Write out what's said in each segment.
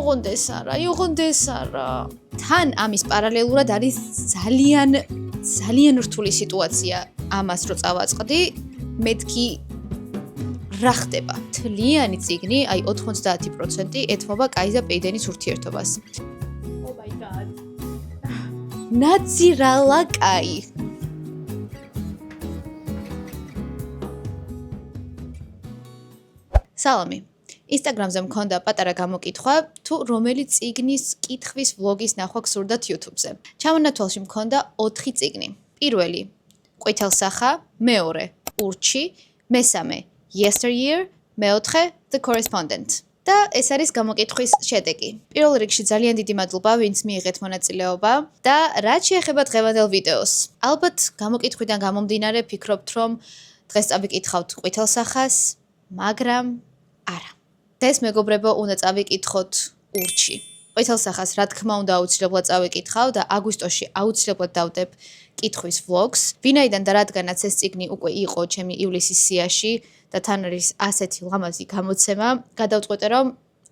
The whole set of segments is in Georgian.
ოღონდეს არა. თან ამის პარალელურად არის ძალიან რთული სიტუაცია ამას რო წავაწყდი. მეთქი რა ხდება? თლიანი წიგნი, აი 90% ეთმობა კაის და პეიდენის ურთიერთობას. Oh my god. ნაძირალა კაი. სალამი. Instagram-ზე მქონდა პატარა გამოკითხვა, თუ რომელი წიგნის კითხვის ვლოგის ნახვა გსურდათ YouTube-ზე. ჩამონათვალში მქონდა 4 წიგნი. პირველი, ყვითელსახა, მეორე, ურჩი, მესამე, Yesteryear, მეოთხე, The Correspondent. და ეს არის გამოკითხვის შედეგი. პირველ რიგში ძალიან დიდი მადლობა, ვინც მიიღეთ მონაწილეობა და რაც შეეხება დღევანდელ ვიდეოს. ალბათ გამოკითხვიდან გამომდინარე ფიქრობთ, რომ დღეს წავიკითხავთ ყვითელსახას, მაგრამ არა. დღეს მეგობრებო, უნდა წავიკითხოთ ურჩი. ყვითელსახას რა თქმა უნდა აუცილებლად წავიკითხავ და აგვისტოში აუცილებლად დავდებ კითხვის ვლოგს. ვინაიდან და რადგანაც ეს წიგნი უკვე იყო ჩემი ივლისის სიაში და თან არის ასეთი ლამაზი გამოცემა, გადავწყვეტე რომ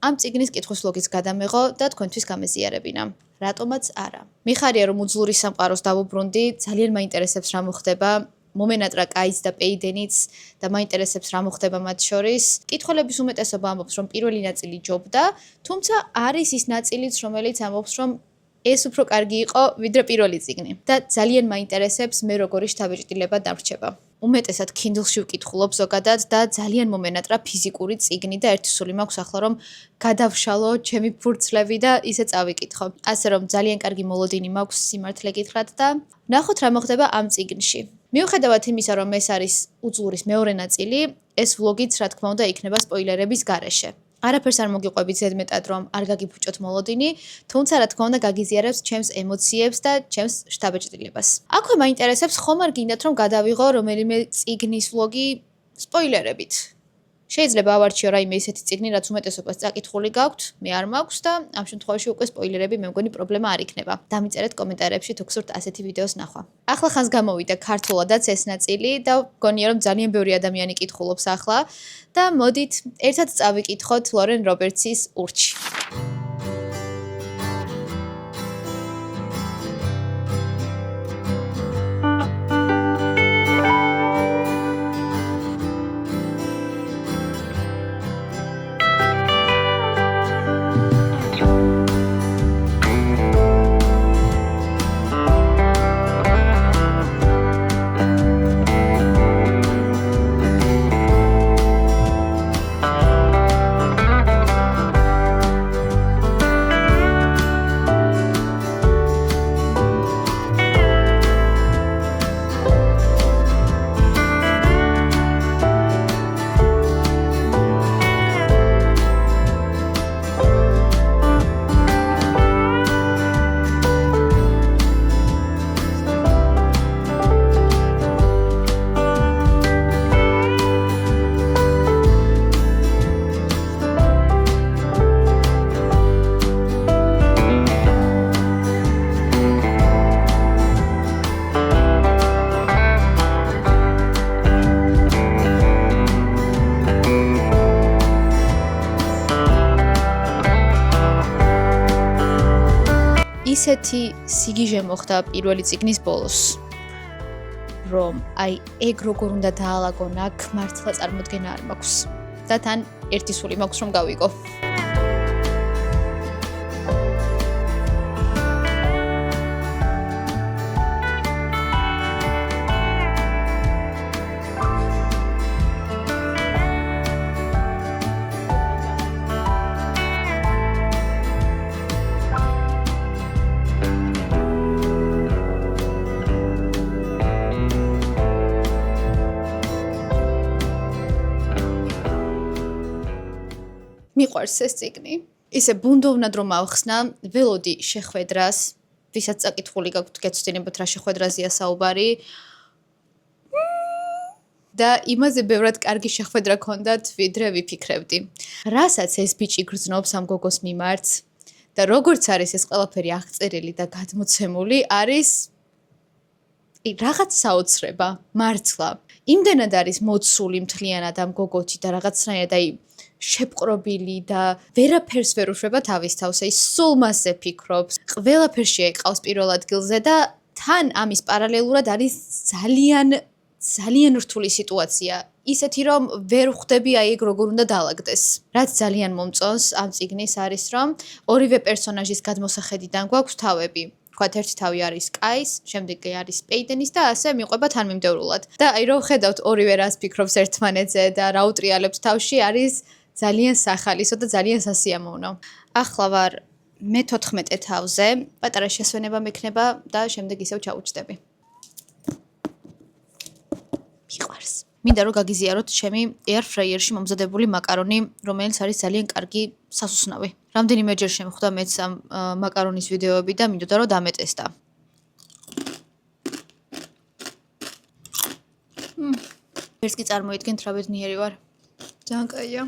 ამ წიგნის კითხვის ვლოგის გადამეღო და თქვენთვის გამეზიარებინა. რატომაც არა. მიხარია რომ უძლური სამყაროს დავუბრუნდი, ძალიან მაინტერესებს რა მოხდება. მომენატრა კაიც და პეიდენიც და მაინტერესებს რა მოხდება მათ შორის. კითხველების უმეტესობა ამბობს, რომ პირველი ნაწილი ჯობდა, თუმცა არის ის ნაწილიც, რომელიც ამბობს, რომ ეს უფრო კარგი იყო, ვიდრე პირველი წიგნი. და ძალიან მაინტერესებს მე როგორი შთაბეჭდილება დამრჩება. უმეტესად Kindle-ში ვკითხულობ ზოგადად და ძალიან მომენატრა ფიზიკური წიგნი და ერთი სული მაქვს ახლა რომ გადავშალო ჩემი ფურცლები და ისე წავიკითხო. ასე რომ ძალიან კარგი მოლოდინი მაქვს სიმართლე გითხრათ და ნახოთ რა მოხდება ამ წიგნში. მიუხედავად იმისა, რომ ეს არის უძლურის მეორე ნაწილი, ეს ვლოგიც რა თქმა უნდა იქნება სპოილერების გარეშე. არაფერს არ მოგიყვებით ზედმეტად, რომ არ გაგიფუჭოთ მოლოდინი, თუმცა რა თქმა უნდა გაგიზიარებს ჩემს ემოციებს და ჩემს შთაბეჭდილებას. აქვე მაინტერესებს ხომ არ გინდათ რომ გადავიღო რომელიმე წიგნის ვლოგი სპოილერებით. შეიძლება ავარჩიო რაიმე ისეთი წიგნი, რაც უმეტესობას წაკითხული გაქვთ, მე არ მაქვს და ამ შემთხვევაში უკვე სპოილერები მე მგონი პრობლემა არ იქნება. დამიწერეთ კომენტარებში თუ გსურთ ასეთი ვიდეოს ნახვა. ახლა ხანს გამოვიდა ქართულადაც ეს ნაწილი და მგონია რომ ძალიან ბევრი ადამიანი კითხულობს ახლა და მოდით ერთად წავიკითხოთ ლორენ რობერტსის ურჩი. ისეთი სიგიჟე მოხდა პირველი წიგნის ბოლოს, რომ აი ეგ როგორ უნდა დაალაგონ აქ მართლა წარმოდგენა არ მაქვს და თან ერთი სული მაქვს რომ გავიგო. მიყვარს ეს წიგნი. ისე ბუნდოვნად რომ ავხსნა, ველოდი შეხვედრას, ვისაც წაკითხული გაქვთ გეცვდინებათ რა შეხვედრაზეა საუბარი. და იმაზე ბევრად კარგი შეხვედრა გქონდათ, ვიდრე ვიფიქრებდი. რასაც ეს ბიჭი გრძნობს ამ გოგოს მიმართ და როგორც არის ეს ყველაფერი აღწერილი და გადმოცემული, არის რაღაც საოცრება, მართლა. იმდენად არის მოცული მთლიანად ამ გოგოთი და რაღაცნაირად აი შეპყრობილი და ვერაფერს ვერ უშვება თავის თავს, აი სულ მასზე ფიქრობს, ყველაფერში ეყავს პირველ ადგილზე და თან ამის პარალელურად არის ძალიან რთული სიტუაცია. ისეთი რომ ვერ ხვდები აი ეგ როგორ უნდა დაალაგდეს. რაც ძალიან მომწონს ამ წიგნის არის რომ ორივე პერსონაჟის გადმოსახედიდან გვაქვს თავები. ვთქვათ, ერთი თავი არის კაის, შემდეგი არის პეიდენის და ასე მიყვება თანმიმდევრულად. და აი რომ ხედავთ ორივე რას ფიქრობს ერთმანეთზე და რა უტრიალებს თავში არის ძალიან სახალისო და ძალიან სასიამოვნო. ახლა ვარ მე-14 თავზე, პატარა შესვენება მექნება და შემდეგ ისევ ჩაუჩდები. მიყვარს. მინდა რომ გაგიზიაროთ ჩემი air fryer-ში მომზადებული მაკარონი, რომელიც არის ძალიან კარგი სასუსნავი. რამდენიმეჯერ შემხვდა მეც ამ მაკარონის ვიდეოები და მინდოდა რომ დამეტესტა. ვერც კი წარმოიდგენთ რა ბედნიერი ვარ. ძალიან კაია.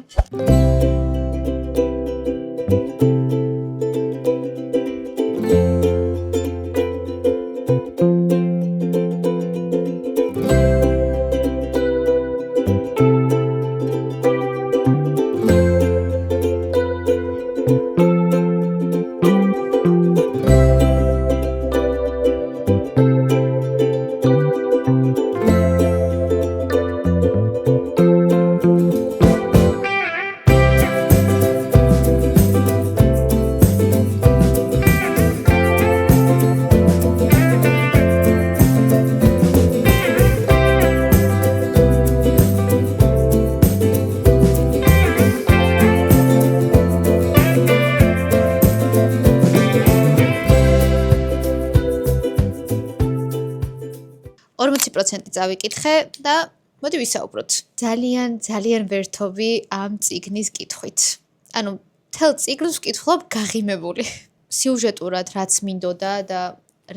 წავიკითხე და მოდი ვისაუბროთ. ძალიან ვერთობი ამ წიგნის კითხვით. ანუ თელ წიგნს ვკითხულობ გაღიმებული. სიუჟეტურად რაც მინდოდა და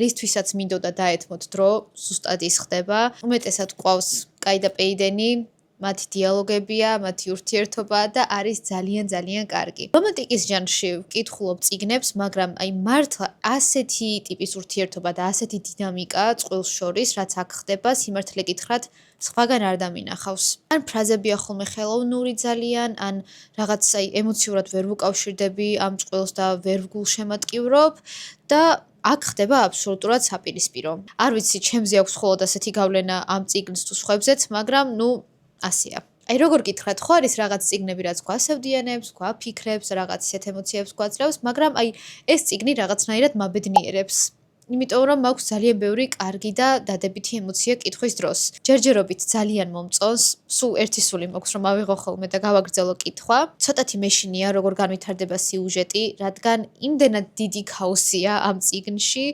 რისთვისაც მინდოდა დაეთმოთ დრო, ზუსტად ის ხდება. უმეტესად ყავს კაი და პეიდენი, მათი დიალოგებია, მათი ურთიერთობა და არის ძალიან კარგი. რომანტიკის ჟანრში ვკითხულობ წიგნებს, მაგრამ აი მართლა ასეთი ტიპის ურთიერთობა და ასეთი დინამიკა წყვილს შორის, რაც აქ ხდება, სიმართლე გითხრათ, სხვაგან არ დამინახავს. ან ფრაზებია ხოლმე ხელოვნური ძალიან, ან რაღაც აი ემოციურად ვერ ვუკავშირდები ამ წყვილს და ვერ ვგულშემატკივრობ და აქ ხდება აბსოლუტურად საპირისპირო. არ ვიცი, ჩემზე აქვს მხოლოდ ასეთი გავლენა ამ წიგნს თუ სხვებზეც, მაგრამ ასია. აი როგორ გითხრათ, ხო არის რაღაც წიგნები, რაც გვასევდიანებს, გვაფიქრებს, რაღაც ისეთ ემოციებს გვაძლევს, მაგრამ აი ეს წიგნი რაღაცნაირად მაბედნიერებს. იმიტომ რომ მაქვს ძალიან ბევრი კარგი და დადებითი ემოცია კითხვის დროს. ჯერჯერობით ძალიან მომწონს, სულ ერთი სული მაქვს რომ ავიღო ხოლმე და გავაგრძელო კითხვა. ცოტათი მეშინია როგორ განვითარდება სიუჟეტი, რადგან იმდენად დიდი ქაოსია ამ წიგნში,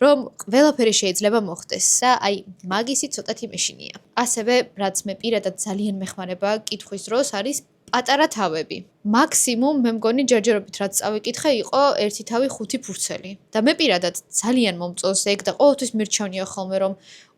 რომ ყველაფერი შეიძლება მოხდეს და აი მაგისი ცოტათი მეშინია. ასევე რაც მე პირადად ძალიან მეხმარება კითხვის დროს არის პატარა თავები. მაქსიმუმ მე მგონი ჯერჯერობით რაც წავიკითხე იყო 1 თავი 5 ფურცელი. და მე პირადად ძალიან მომწონს ეგ და ყოველთვის მირჩევნია ხოლმე რომ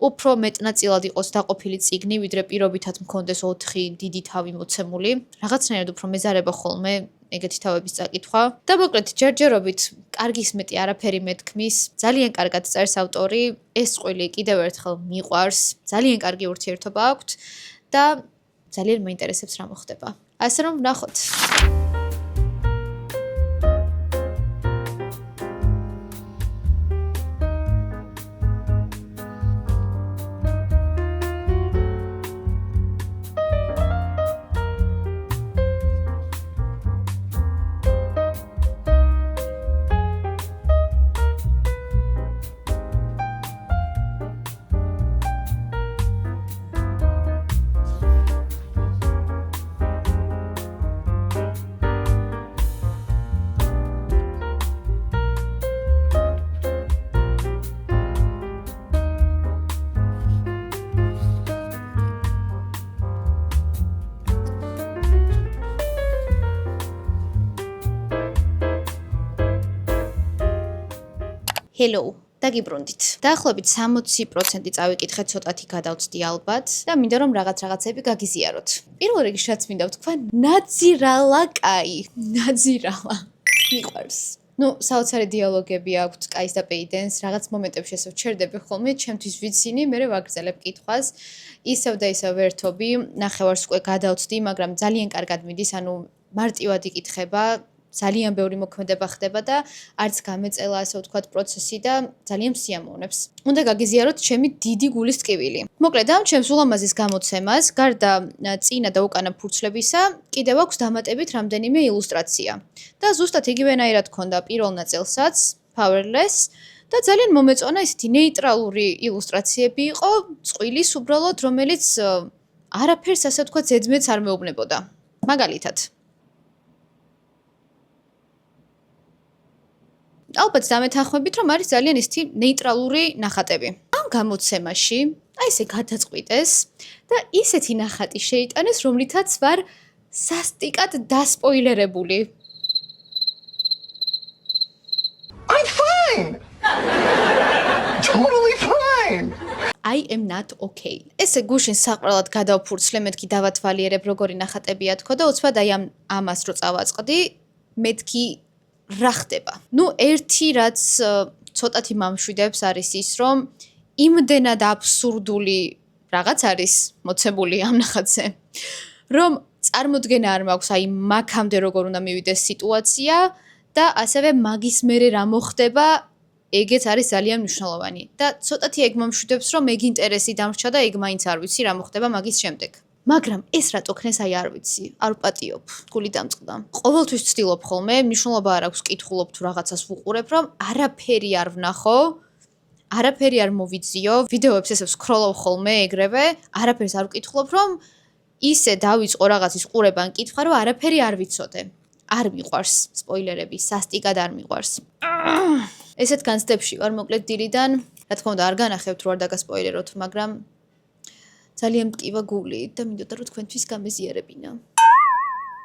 უფრო მეტნაწილად იყოს დაყოფილი წიგნი, ვიდრე პირობითად მქონდეს 4 დიდი თავი მოცემული. რაღაცნაირად უფრო მეზარება ხოლმე ეგეთი თავების წაკითხვა. და მოკლედ ჯერჯერობით კარგის მეტი არაფერი მეთქმის, ძალიან კარგად წერს ავტორი, ეს წყვილი კიდევ ერთხელ მიყვარს, ძალიან კარგი ურთიერთობა აქვთ და ძალიან მაინტერესებს რა მოხდება. ასე რომ ვნახოთ. Hello, დაგიბრუნდით. დაახლოებით 60% წავიკითხე, ცოტათი გადავწდი ალბათ და მინდა რომ რაღაცები გაგიზიაროთ. პირველ რიგში რაც მინდა ვთქვა, ნაძირალა კაი. ნაძირალა. მიყვარს. ნუ საოცარი დიალოგები აქვს კაის და პეიდენს, რაღაც მომენტებში ესე ვჩერდები ხოლმე, ჩემთვის ვიცინი, მე ვაგრძელებ კითხვას. ისევ და ისევ ვერთობი, ნახევარს უკვე გადავწდი, მაგრამ ძალიან კარგად მიდის, ანუ მარტივად იკითხება, ძალიან ბევრი მოქმედება ხდება და არც გამეწელა, ასე ვთქვათ, პროცესი და ძალიან მსიამოვნებს. უნდა გაგიზიაროთ ჩემი დიდი გულის ტკივილი. მოკლედ, ამ ჩემს ულამაზის გამოცემას, გარდა წინა და უკანა ფურცლებისა, კიდევ აქვს დამატებით რამდენიმე ილუსტრაცია. და ზუსტად იგივენაირად ქონდა პირველ ნაწილსაც, Powerless, და ძალიან მომეწონა ისეთი ნეიტრალური ილუსტრაციები იყო, წყვილის უბრალოდ, რომელიც არაფერს, ასე ვთქვათ, ზედმეტს არ მეუბნებოდა. მაგალითად, ალბათ დამეთანხმებით, რომ არის ძალიან ისეთი ნეიტრალური ნახატები. ამ გამოცემაში, აი ესე გადაწყვიტეს და ისეთი ნახატი შეიტანეს, რომლითაც ვარ სასტიკად დასპოილერებული. I'm fine. Totally fine. I am not okay. ესე გუშინ საყრელად გადავფურცლე, მეთქი დავათვალიერებ, როგორი ნახატებია თქო და უცბად აი ამას რო წავაწყდი, მეთქი რა ხდება? ნუ ერთი რაც ცოტათი მამშვიდებს არის ის, რომ იმდენად აბსურდული რაღაც არის მოცემული ამ ნახატზე, რომ წარმოდგენა არ მაქვს აი მაქამდე როგორ უნდა მივიდეს სიტუაცია და ასევე მაგის მერე რა მოხდება, ეგეც არის ძალიან მნიშვნელოვანი. და ცოტათი ეგ მომშვიდებს, რომ ეგ ინტერესი დამრჩა და ეგ მაინც არ ვიცი რა მოხდება მაგის შემდეგ. მაგრამ ეს რატო ქნეს აი არ ვიცი, არ ვპატიობ, გული დამწყდა. ყოველთვის ვცდილობ ხოლმე, მნიშვნელობა არ აქვს კითხულობ თუ რაღაცას ვუყურებ, რომ არაფერი არ ვნახო, არაფერი არ მოვიძიო, ვიდეოებს ესე ვსკროლობ ხოლმე ეგრევე, არაფერს არ ვკითხულობ, რომ ისე დავიწყო რაღაცის ყურება ან კითხვა, რომ არაფერი არ ვიცოდე. არ მიყვარს სპოილერები, სასტიკად არ მიყვარს. ესეთ განცდებში ვარ მოკლედ დილიდან, რა თქმა უნდა არ განახევთ რო არ დაგასპოილეროთ, მაგრამ ძალიან მტკივა გული და მინდოდა რომ თქვენთვის გამეზიარებინა.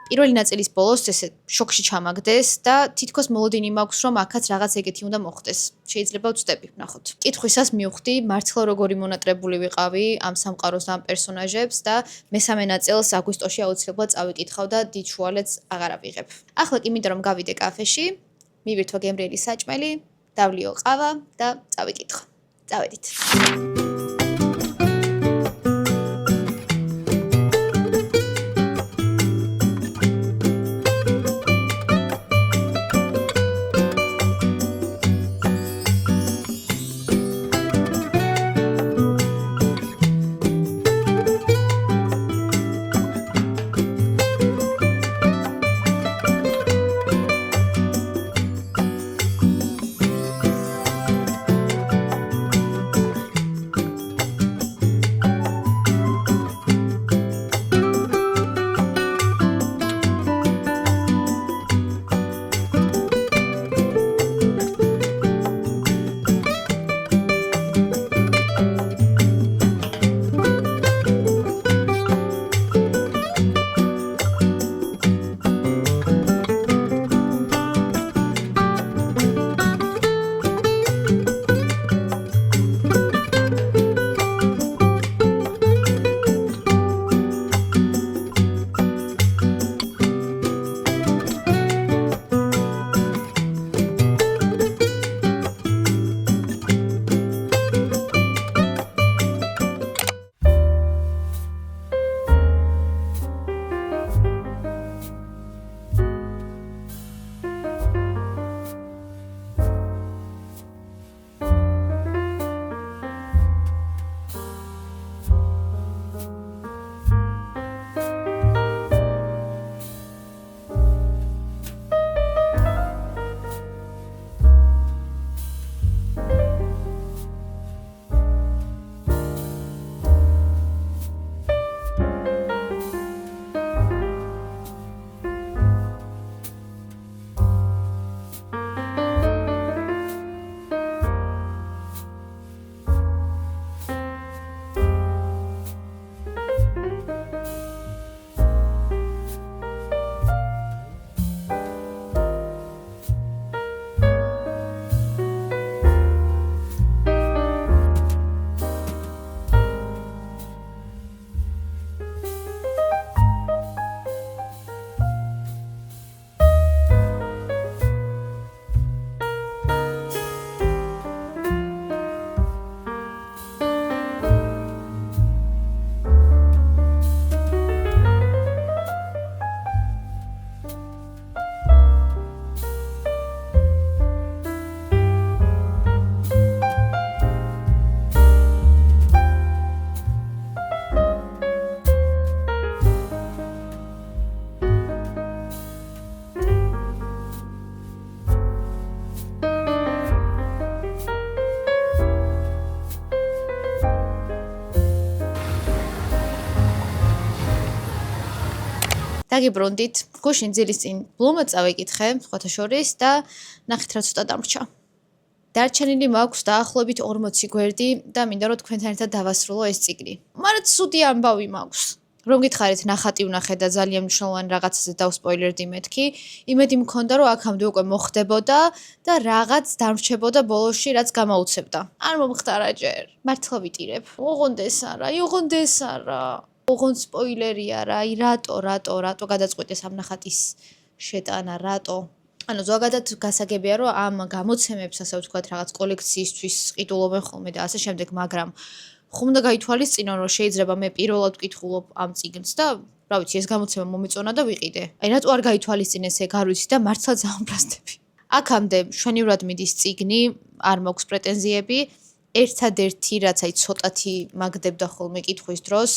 პირველი ნაწილის ბოლოს ესე შოქში ჩამაგდეს და თითქოს მოლოდინი მაქვს რომ აქაც რაღაც ეგეთი უნდა მოხდეს. შეიძლება ვწდები, ნახოთ. კითხვისას მივხვდი მართლა როგორი მონატრებული ვიყავი ამ სამყაროს და ამ პერსონაჟებს და მესამე ნაწილს აგვისტოში აუცილებლად წავიკითხავ და დიდ შუალედს აღარ ავიღებ. ახლა კი მინდა რომ გავიდე კაფეში, მივირთვა გემრიელი საჭმელი, დავლიო ყავა და წავიკითხო. წავედით. დაგიბრუნდით, გუშინ ძილის წინ ბლუმა წავეკითხე, სხვათა შორის და ნახეთ რა ცოტა დამრჩა. დარჩენილი მაქვს დაახლოებით 40 გვერდი და მინდა რომ თქვენთან ერთად დავასრულო ეს წიგნი. მაგრამ ცუდი ამბავი მაქვს. რომ გითხარით ნახატი ვნახე და ძალიან მნიშვნელოვანი რაღაცაზე დავსპოილერდი მეთქი, იმედი მქონდა რომ აქამდე უკვე მოხდებოდა და რაღაც დამრჩებოდა ბოლოში, რაც გამოუცებდა. არ მომხდარა ჯერ. მართლა ვიტირებ. ოღონდეს არა. ოღონ სპოილერია რა, აი რატო გადაწყვიტეს ამ ნახატის შეტანა, რატო? ანუ ზოგადად გასაგებია რომ ამ გამოცემებს ასე ვთქვათ რაღაც კოლექციისთვის ყიდულობენ ხოლმე და ასე შემდეგ, მაგრამ ხომ უნდა გაითვალისწინო რომ შეიძლება მე პირველად ვკითხულობ ამ წიგნს და რა ვიცი ეს გამოცემა მომეწონა და ვიყიდე. აი რატო არ გაითვალისწინეს ეგ არ ვიცი და მართლა ზამბრასდები. აქამდე მშვენივრად მიდის წიგნი, არ მაქვს პრეტენზიები. ერთადერთი რაც აი ცოტათი მაგდებდა ხოლმე კითხვის დროს,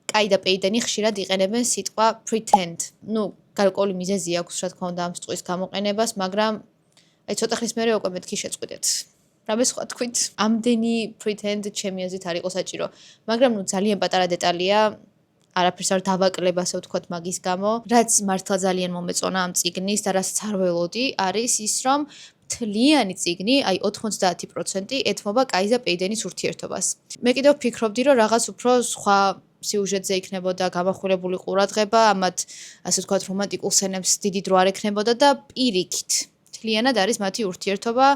კაი და პეიდენი ხშირად იყენებენ სიტყვა pretend. ნუ გარკვეული მიზეზი აქვს რა თქმა უნდა ამ სიტყვის გამოყენებას, მაგრამ აი ცოტა ხნის მერე უკვე მეთქი შეწყვიტეთ. რამე სხვა თქვით, ამდენი pretend ჩემი აზრით არ იყო საჭირო, მაგრამ ნუ ძალიან პატარა დეტალია, არაფერს არ დავაკლებ ასე ვთქვათ მაგის გამო, რაც მართლა ძალიან მომეწონა ამ წიგნის და რასაც არ ველოდი, არის ის რომ მთლიანი წიგნი, აი 90% ეთმობა კაის და პეიდენის ურთიერთობას. მე კიდევ ვფიქრობდი რომ რაღაც უფრო სხვა სიუჟეტზე იქნებოდა გამახვილებული ყურადღება, ამათ ასე ვთქვათ რომანტიკულ სცენებს დიდი დრო არ ექნებოდა და პირიქით. მთლიანად არის მათი ურთიერთობა,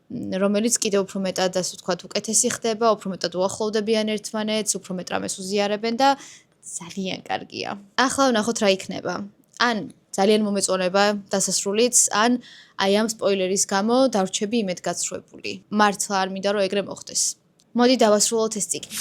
რომელიც კიდევ უფრო მეტად ასე ვთქვათ უკეთესი ხდება, უფრო მეტად უახლოვდებიან ერთმანეთს, უფრო მეტ რამეს უზიარებენ და ძალიან კარგია. ახლა ვნახოთ რა იქნება. ან ძალიან მომეწონება დასასრულიც, ან აი ამ სპოილერის გამო დავრჩები იმედგაცრუებული. მართლა არ მინდა რომ ეგრე მოხდეს. მოდი დავასრულოთ ეს წიგნი.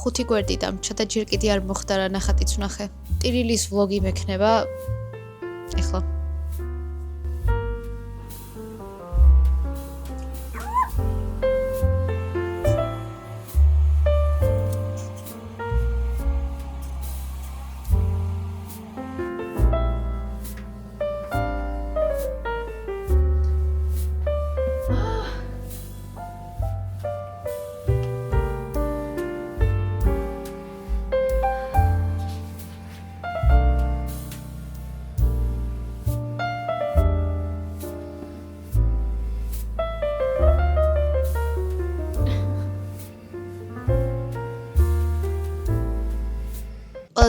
ხუთი გვერდი დამრჩა და ჯერ კიდე არ მოხდა რა ნახატიც ვნახე. ტირილის ვლოგი მექნება ეხლა.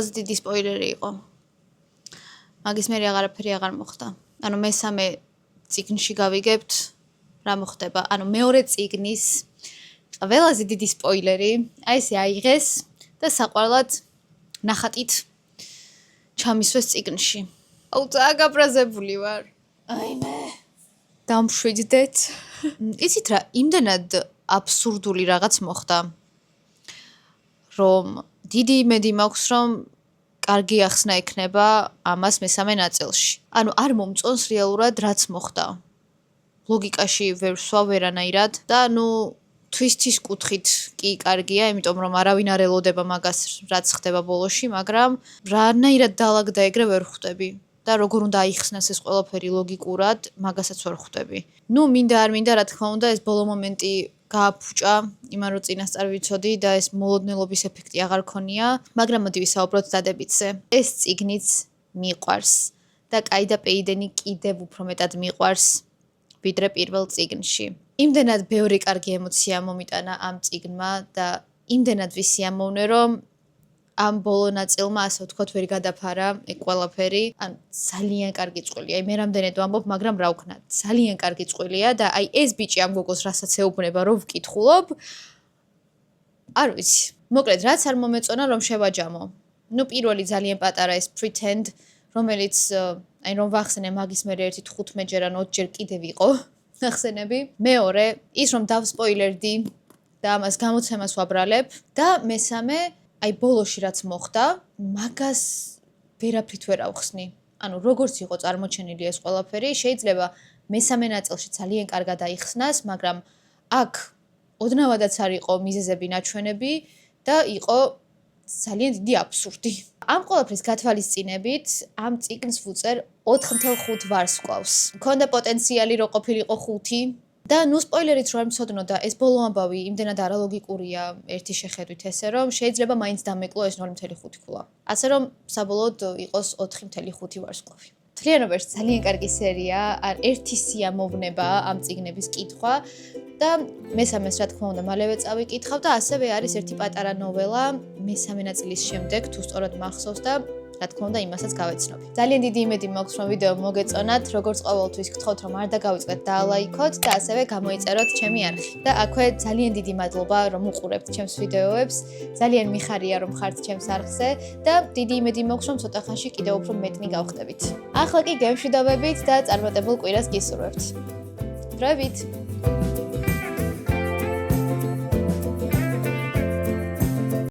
ყველაზე დიდი სპოილერი იყო. მაგის მერე აღარაფერი აღარ მოხდა. ანუ მესამე წიგნში გავიგებთ რა მოხდება. ანუ მეორე წიგნის ყველაზე დიდი სპოილერი აი ესე აიღეს და საყვარლად ნახატით ჩამისვეს წიგნში. აუ წაგაბრაზებული ვარ. აიმე. დამშვიდდეთ. იცით რა, იმდენად აბსურდული რაღაც მოხდა, რომ დიდი იმედი მაქვს, რომ კარგი ახსნა ექნება ამას მესამე ნაწილში. ანუ არ მომწონს რეალურად რაც მოხდა. ლოგიკაში ვერ ვსვა ვერანაირად და ნუ twist-ის კუთხით კი კარგია, იმიტომ რომ არავინ არ ელოდება მაგას რაც ხდება ბოლოში, მაგრამ რანაირად დაალაგდა ეგრე ვერ ხვდები. და როგორ უნდა აიხსნას ეს ყველაფერი ლოგიკურად, მაგასაც ვერ ხვდები. ნუ მინდა არ მინდა, რა თქმა უნდა, ეს ბოლო მომენტი გააფუჭა, იმან რომ წინასწარ ვიცოდი და ეს მოლოდნელობის ეფექტი აღარ ქონია, მაგრამ მოდი ვისაუბროთ დადებითზე. ეს წიგნიც მიყვარს და კაი და პეიდენი კიდევ უფრო მეტად მიყვარს, ვიდრე პირველ წიგნში. იმდენად ბევრი კარგი ემოცია მომიტანა ამ წიგნმა და იმდენად ვისიამოვნე, რომ ამ ბოლო ნაწილმა ასე ვთქვათ ვერ გადაფარა ეგ ყველაფერი. ან ძალიან კარგი წყვილია. აი მე რამდენად ვამბობ, მაგრამ რა ვქნა, ძალიან კარგი წყვილია და აი ეს ბიჭი ამ გოგოს რასაც ეუბნება რომ ვკითხულობ, არ ვიცი. მოკლედ, რაც არ მომეწონა რომ შევაჯამო. ნუ პირველი ძალიან პატარა ეს pretend, რომელიც აი რომ ვახსენე მაგის მერე ერთი 15 ან 20 ჯერ კიდევ იყო ნახსენები. მეორე, ის რომ დავსპოილერდი და ამას გამოცემას ვაბრალებ და მესამე, აი ბოლოში რაც მოხდა, მაგას ვერაფრით ვერ ავხსნი. ანუ როგორც იყო წარმოჩენილი ეს ყველაფერი, შეიძლება მესამე ნაწილში ძალიან კარგად აიხსნას, მაგრამ აქ ოდნავადაც არ იყო მიზეზები ნაჩვენები და იყო ძალიან დიდი აბსურდი. ამ ყველაფრის გათვალისწინებით, ამ წიგნს ვუწერ 4.5 ვარსკვლავს. მქონდა პოტენციალი რომ ყოფილიყო 5 და ნუ სპოილერით რო არ მცოდნო და ეს ბოლო ამბავი იმდენად არალოგიკურია ერთი შეხედვით ესე რომ შეიძლება მაინც დამეკლო ეს 2.5 ქულა. ასე რომ საბოლოოდ იყოს 4.5 ვარსკვლავი. მთლიანობაში ძალიან კარგი სერია, არ ერთი სიამოვნება ამ წიგნების კითხვა და მესამეს რა თქმა უნდა მალევე წავიკითხავ და ასევე არის ერთი პატარა ნოველა მესამე ნაწილის შემდეგ თუ სწორად მახსოვს და რა თქმა უნდა იმასაც გავეცნობ. ძალიან დიდი იმედი მაქვს რომ ვიდეო მოგეწონათ, როგორც ყოველთვის გთხოვთ რომ არ დაგავიწყდეთ და ლაიქოთ და ასევე გამოიწეროთ ჩემი არხი. და აქვე ძალიან დიდი მადლობა რომ უყურებთ ჩემს ვიდეოებს. ძალიან მიხარია რომ ხართ ჩემს არხზე და დიდი იმედი მაქვს რომ ცოტა ხანში კიდევ უფრო მეტნი გავხდებით. ახლა კი გემშვიდობებით და წარმატებულ კვირას გისურვებთ. დროებით!